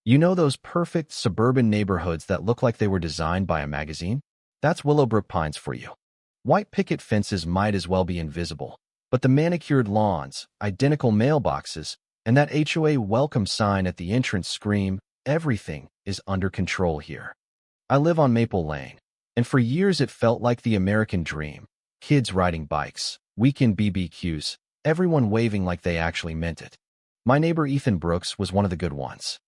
You know those perfect suburban neighborhoods that look like they were designed by a magazine? That's Willowbrook Pines for you. White picket fences might as well be invisible, but the manicured lawns, identical mailboxes, and that HOA welcome sign at the entrance scream, everything is under control here. I live on Maple Lane, and for years it felt like the American dream. Kids riding bikes, weekend BBQs, everyone waving like they actually meant it. My neighbor Ethan Brooks was one of the good ones.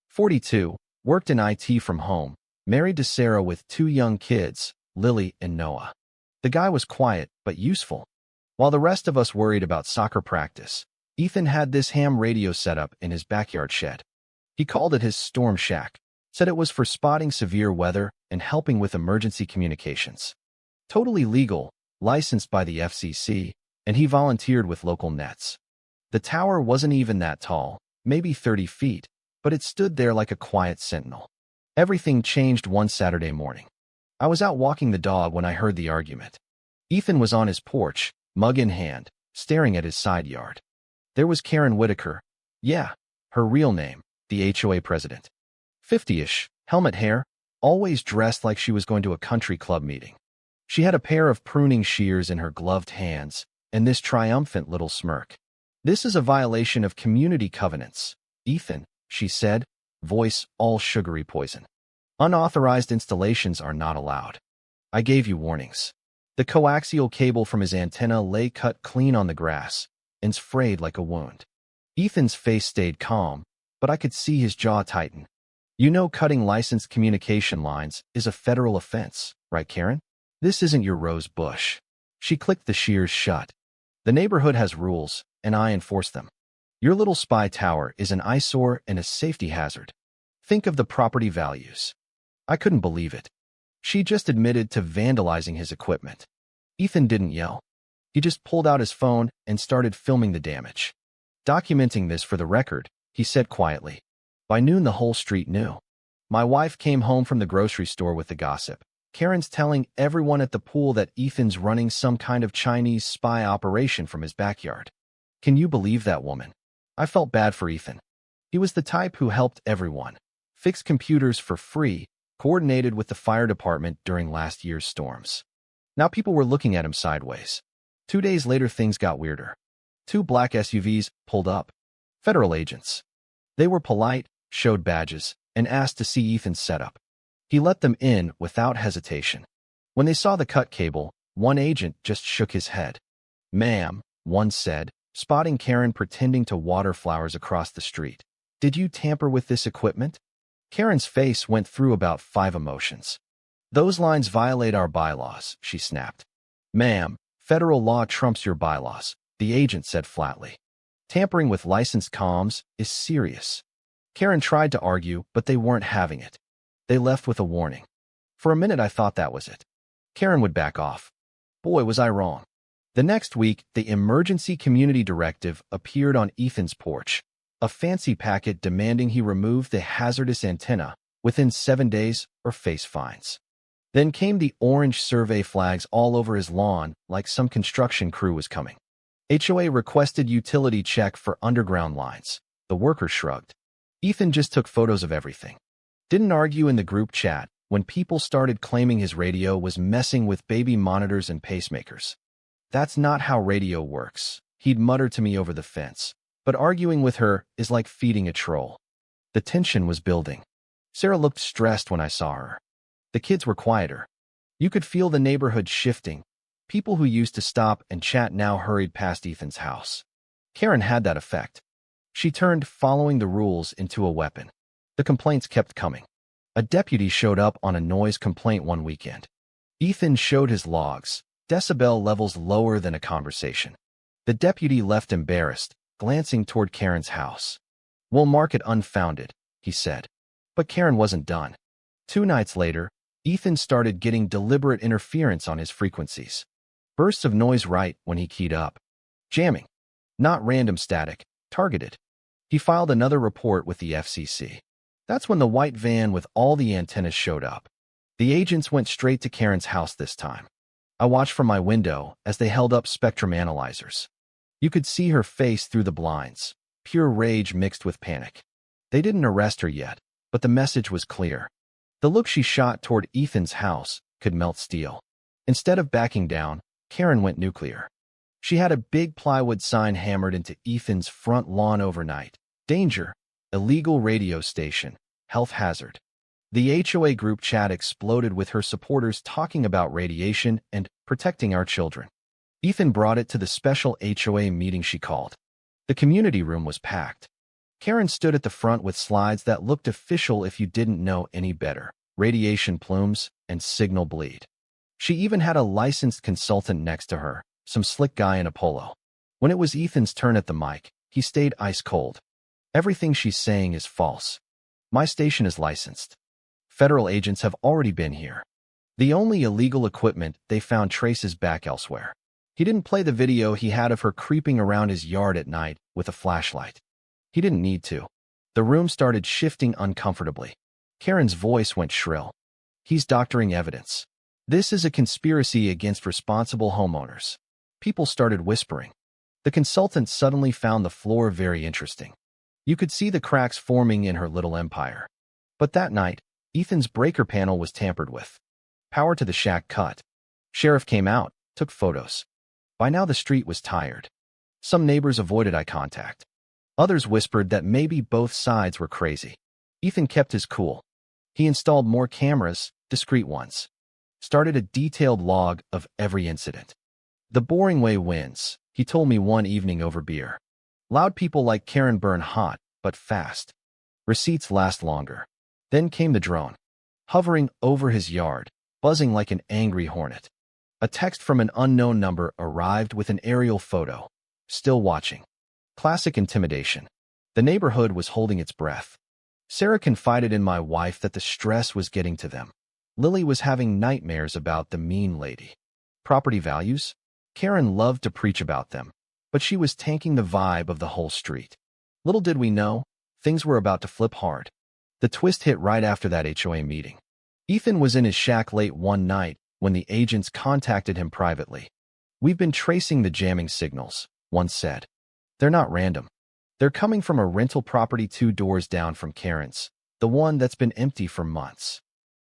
42, worked in IT from home, married to Sarah with 2 young kids, Lily and Noah. The guy was quiet but useful. While the rest of us worried about soccer practice, Ethan had this ham radio set up in his backyard shed. He called it his storm shack, said it was for spotting severe weather and helping with emergency communications. Totally legal, licensed by the FCC, and he volunteered with local nets. The tower wasn't even that tall, maybe 30 feet, but it stood there like a quiet sentinel. Everything changed one Saturday morning. I was out walking the dog when I heard the argument. Ethan was on his porch, mug in hand, staring at his side yard. There was Karen Whitaker. Yeah, her real name, the HOA president. 50-ish, helmet hair, always dressed like she was going to a country club meeting. She had a pair of pruning shears in her gloved hands, and this triumphant little smirk. "This is a violation of community covenants, Ethan," she said, voice all sugary poison. "Unauthorized installations are not allowed. I gave you warnings." The coaxial cable from his antenna lay cut clean on the grass, and frayed like a wound. Ethan's face stayed calm, but I could see his jaw tighten. "You know cutting licensed communication lines is a federal offense, right, Karen? This isn't your rose bush." She clicked the shears shut. "The neighborhood has rules, and I enforce them. Your little spy tower is an eyesore and a safety hazard. Think of the property values." I couldn't believe it. She just admitted to vandalizing his equipment. Ethan didn't yell. He just pulled out his phone and started filming the damage. "Documenting this for the record," he said quietly. By noon, the whole street knew. My wife came home from the grocery store with the gossip. Karen's telling everyone at the pool that Ethan's running some kind of Chinese spy operation from his backyard. Can you believe that woman? I felt bad for Ethan. He was the type who helped everyone, fix computers for free, coordinated with the fire department during last year's storms. Now people were looking at him sideways. 2 days later, things got weirder. 2 black SUVs pulled up. Federal agents. They were polite, showed badges, and asked to see Ethan's setup. He let them in without hesitation. When they saw the cut cable, one agent just shook his head. "Ma'am," one said, spotting Karen pretending to water flowers across the street. "Did you tamper with this equipment?" Karen's face went through about 5 emotions. "Those lines violate our bylaws," she snapped. "Ma'am, federal law trumps your bylaws," the agent said flatly. "Tampering with licensed comms is serious." Karen tried to argue, but they weren't having it. They left with a warning. For a minute I thought that was it. Karen would back off. Boy, was I wrong. The next week, the emergency community directive appeared on Ethan's porch, a fancy packet demanding he remove the hazardous antenna within 7 days or face fines. Then came the orange survey flags all over his lawn like some construction crew was coming. HOA requested utility check for underground lines. The worker shrugged. Ethan just took photos of everything. Didn't argue in the group chat when people started claiming his radio was messing with baby monitors and pacemakers. "That's not how radio works," he'd mutter to me over the fence. But arguing with her is like feeding a troll. The tension was building. Sarah looked stressed when I saw her. The kids were quieter. You could feel the neighborhood shifting. People who used to stop and chat now hurried past Ethan's house. Karen had that effect. She turned following the rules into a weapon. The complaints kept coming. A deputy showed up on a noise complaint one weekend. Ethan showed his logs, decibel levels lower than a conversation. The deputy left embarrassed, glancing toward Karen's house. "We'll mark it unfounded," he said. But Karen wasn't done. 2 nights later, Ethan started getting deliberate interference on his frequencies. Bursts of noise right when he keyed up. Jamming. Not random static, targeted. He filed another report with the FCC. That's when the white van with all the antennas showed up. The agents went straight to Karen's house this time. I watched from my window as they held up spectrum analyzers. You could see her face through the blinds, pure rage mixed with panic. They didn't arrest her yet, but the message was clear. The look she shot toward Ethan's house could melt steel. Instead of backing down, Karen went nuclear. She had a big plywood sign hammered into Ethan's front lawn overnight. Danger. Illegal radio station. Health hazard. The HOA group chat exploded with her supporters talking about radiation and protecting our children. Ethan brought it to the special HOA meeting she called. The community room was packed. Karen stood at the front with slides that looked official if you didn't know any better. Radiation plumes and signal bleed. She even had a licensed consultant next to her, some slick guy in a polo. When it was Ethan's turn at the mic, he stayed ice cold. Everything she's saying is false. My station is licensed. Federal agents have already been here. The only illegal equipment they found traces back elsewhere. He didn't play the video he had of her creeping around his yard at night with a flashlight. He didn't need to. The room started shifting uncomfortably. Karen's voice went shrill. He's doctoring evidence. This is a conspiracy against responsible homeowners. People started whispering. The consultant suddenly found the floor very interesting. You could see the cracks forming in her little empire. But that night, Ethan's breaker panel was tampered with. Power to the shack cut. Sheriff came out, took photos. By now the street was tired. Some neighbors avoided eye contact. Others whispered that maybe both sides were crazy. Ethan kept his cool. He installed more cameras, discreet ones. Started a detailed log of every incident. The boring way wins, he told me one evening over beer. Loud people like Karen burn hot, but fast. Receipts last longer. Then came the drone. Hovering over his yard, buzzing like an angry hornet. A text from an unknown number arrived with an aerial photo. Still watching. Classic intimidation. The neighborhood was holding its breath. Sarah confided in my wife that the stress was getting to them. Lily was having nightmares about the mean lady. Property values? Karen loved to preach about them, but she was tanking the vibe of the whole street. Little did we know, things were about to flip hard. The twist hit right after that HOA meeting. Ethan was in his shack late one night when the agents contacted him privately. We've been tracing the jamming signals, one said. They're not random. They're coming from a rental property 2 doors down from Karen's, the one that's been empty for months.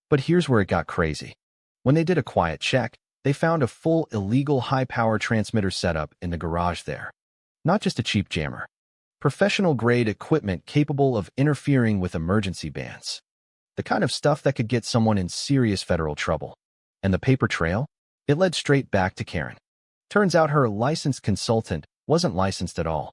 But here's where it got crazy. When they did a quiet check, they found a full illegal high-power transmitter setup in the garage there. Not just a cheap jammer. Professional-grade equipment capable of interfering with emergency bands. The kind of stuff that could get someone in serious federal trouble. And the paper trail? It led straight back to Karen. Turns out her licensed consultant wasn't licensed at all.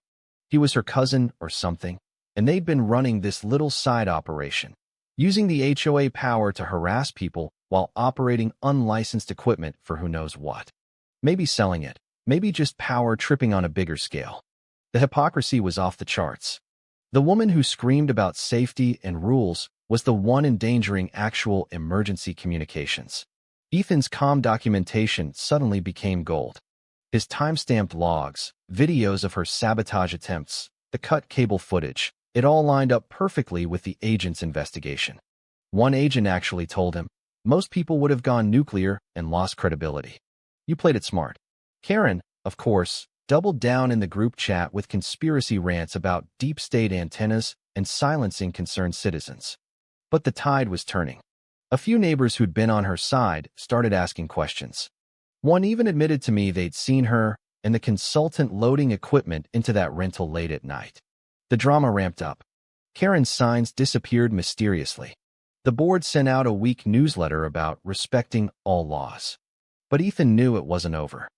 He was her cousin or something, and they'd been running this little side operation, using the HOA power to harass people while operating unlicensed equipment for who knows what. Maybe selling it, maybe just power tripping on a bigger scale. The hypocrisy was off the charts. The woman who screamed about safety and rules was the one endangering actual emergency communications. Ethan's comm documentation suddenly became gold. His time-stamped logs, videos of her sabotage attempts, the cut cable footage, it all lined up perfectly with the agent's investigation. One agent actually told him, most people would have gone nuclear and lost credibility. You played it smart. Karen, of course, doubled down in the group chat with conspiracy rants about deep state antennas and silencing concerned citizens. But the tide was turning. A few neighbors who'd been on her side started asking questions. One even admitted to me they'd seen her and the consultant loading equipment into that rental late at night. The drama ramped up. Karen's signs disappeared mysteriously. The board sent out a weak newsletter about respecting all laws. But Ethan knew it wasn't over.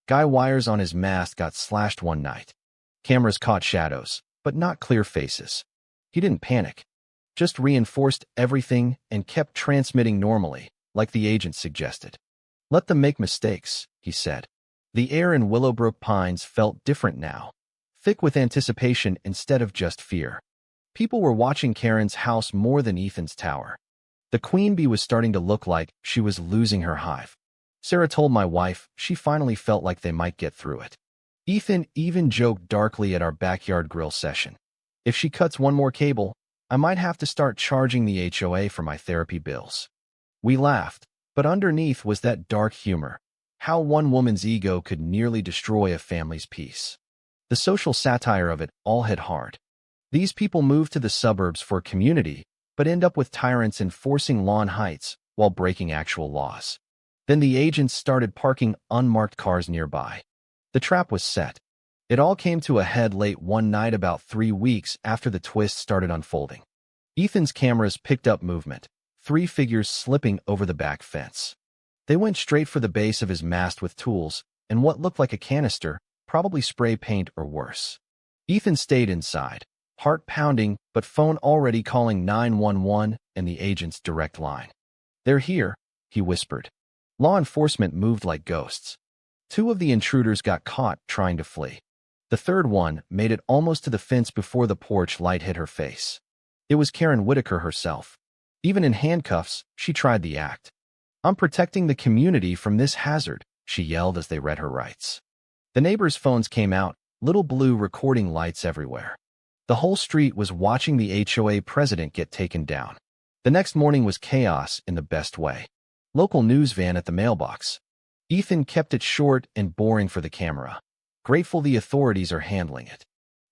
Guy wires on his mast got slashed one night. Cameras caught shadows, but not clear faces. He didn't panic. Just reinforced everything and kept transmitting normally, like the agent suggested. Let them make mistakes, he said. The air in Willowbrook Pines felt different now, thick with anticipation instead of just fear. People were watching Karen's house more than Ethan's tower. The queen bee was starting to look like she was losing her hive. Sarah told my wife she finally felt like they might get through it. Ethan even joked darkly at our backyard grill session. If she cuts one more cable, I might have to start charging the HOA for my therapy bills. We laughed, but underneath was that dark humor. How one woman's ego could nearly destroy a family's peace. The social satire of it all hit hard. These people moved to the suburbs for community, but end up with tyrants enforcing lawn heights while breaking actual laws. Then the agents started parking unmarked cars nearby. The trap was set. It all came to a head late one night about 3 weeks after the twist started unfolding. Ethan's cameras picked up movement, 3 figures slipping over the back fence. They went straight for the base of his mast with tools and what looked like a canister, probably spray paint or worse. Ethan stayed inside, heart pounding, but phone already calling 911 and the agent's direct line. "They're here," he whispered. Law enforcement moved like ghosts. 2 of the intruders got caught trying to flee. The third one made it almost to the fence before the porch light hit her face. It was Karen Whitaker herself. Even in handcuffs, she tried the act. "I'm protecting the community from this hazard," she yelled as they read her rights. The neighbors' phones came out, little blue recording lights everywhere. The whole street was watching the HOA president get taken down. The next morning was chaos in the best way. Local news van at the mailbox. Ethan kept it short and boring for the camera. "Grateful the authorities are handling it.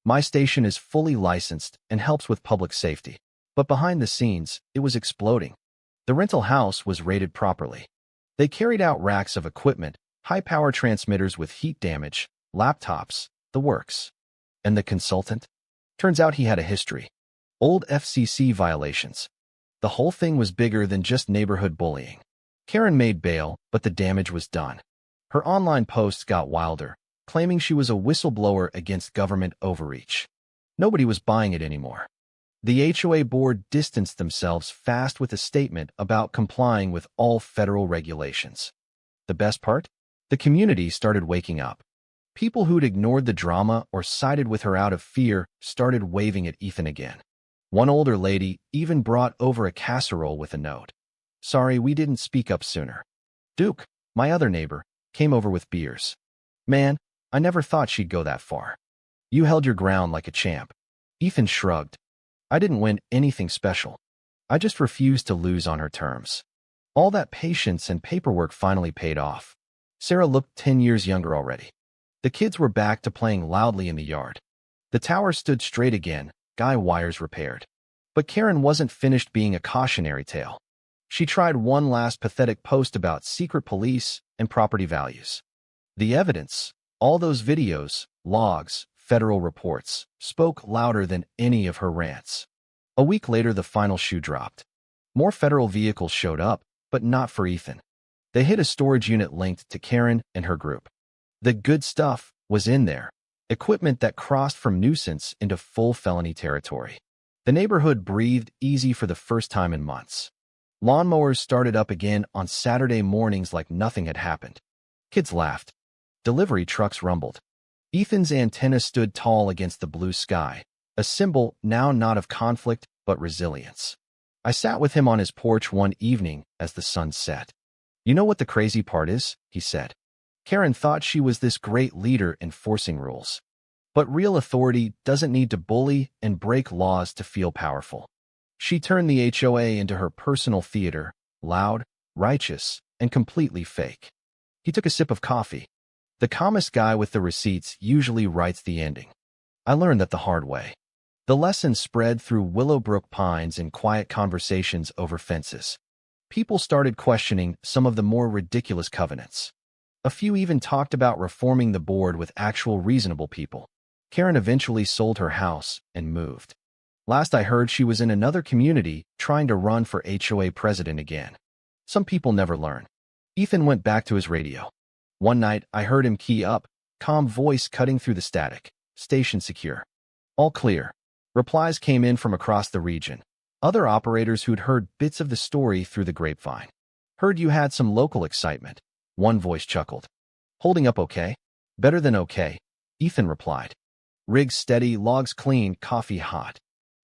My station is fully licensed and helps with public safety." But behind the scenes, it was exploding. The rental house was rated properly. They carried out racks of equipment, high-power transmitters with heat damage, laptops, the works. And the consultant? Turns out he had a history. Old FCC violations. The whole thing was bigger than just neighborhood bullying. Karen made bail, but the damage was done. Her online posts got wilder, claiming she was a whistleblower against government overreach. Nobody was buying it anymore. The HOA board distanced themselves fast with a statement about complying with all federal regulations. The best part? The community started waking up. People who'd ignored the drama or sided with her out of fear started waving at Ethan again. One older lady even brought over a casserole with a note. "Sorry, we didn't speak up sooner." Duke, my other neighbor, came over with beers. "Man, I never thought she'd go that far. You held your ground like a champ." Ethan shrugged. "I didn't win anything special. I just refused to lose on her terms." All that patience and paperwork finally paid off. Sarah looked 10 years younger already. The kids were back to playing loudly in the yard. The tower stood straight again, guy wires repaired. But Karen wasn't finished being a cautionary tale. She tried one last pathetic post about secret police and property values. The evidence, all those videos, logs, federal reports, spoke louder than any of her rants. A week later, the final shoe dropped. More federal vehicles showed up, but not for Ethan. They hit a storage unit linked to Karen and her group. The good stuff was in there, equipment that crossed from nuisance into full felony territory. The neighborhood breathed easy for the first time in months. Lawnmowers started up again on Saturday mornings like nothing had happened. Kids laughed. Delivery trucks rumbled. Ethan's antenna stood tall against the blue sky, a symbol now not of conflict but resilience. I sat with him on his porch one evening as the sun set. "You know what the crazy part is?" he said. "Karen thought she was this great leader enforcing rules. But real authority doesn't need to bully and break laws to feel powerful. She turned the HOA into her personal theater, loud, righteous, and completely fake." He took a sip of coffee. The calmest guy with the receipts usually writes the ending. I learned that the hard way. The lesson spread through Willowbrook Pines in quiet conversations over fences. People started questioning some of the more ridiculous covenants. A few even talked about reforming the board with actual reasonable people. Karen eventually sold her house and moved. Last I heard, she was in another community trying to run for HOA president again. Some people never learn. Ethan went back to his radio. One night, I heard him key up, calm voice cutting through the static. "Station secure. All clear." Replies came in from across the region. Other operators who'd heard bits of the story through the grapevine. "Heard you had some local excitement." One voice chuckled. "Holding up okay?" "Better than okay," Ethan replied. "Rigs steady, logs clean, coffee hot."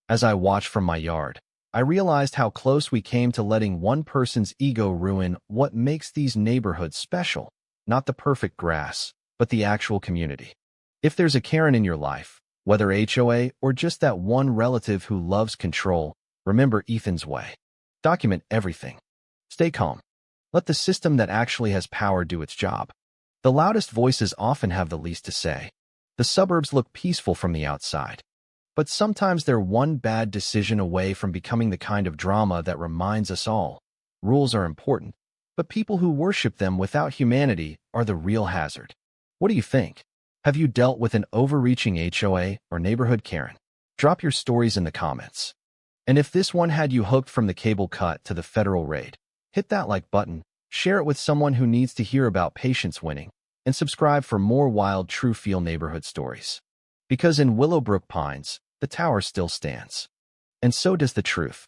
As I watched from my yard, I realized how close we came to letting one person's ego ruin what makes these neighborhoods special. Not the perfect grass, but the actual community. If there's a Karen in your life, whether HOA or just that one relative who loves control, remember Ethan's way. Document everything. Stay calm. Let the system that actually has power do its job. The loudest voices often have the least to say. The suburbs look peaceful from the outside, But sometimes they're one bad decision away from becoming the kind of drama that reminds us all. Rules are important, but people who worship them without humanity are the real hazard. What do you think? Have you dealt with an overreaching HOA or neighborhood Karen? Drop your stories in the comments. And if this one had you hooked from the cable cut to the federal raid, hit that like button, share it with someone who needs to hear about patience winning, and subscribe for more wild, true-feel neighborhood stories. Because in Willowbrook Pines, the tower still stands. And so does the truth.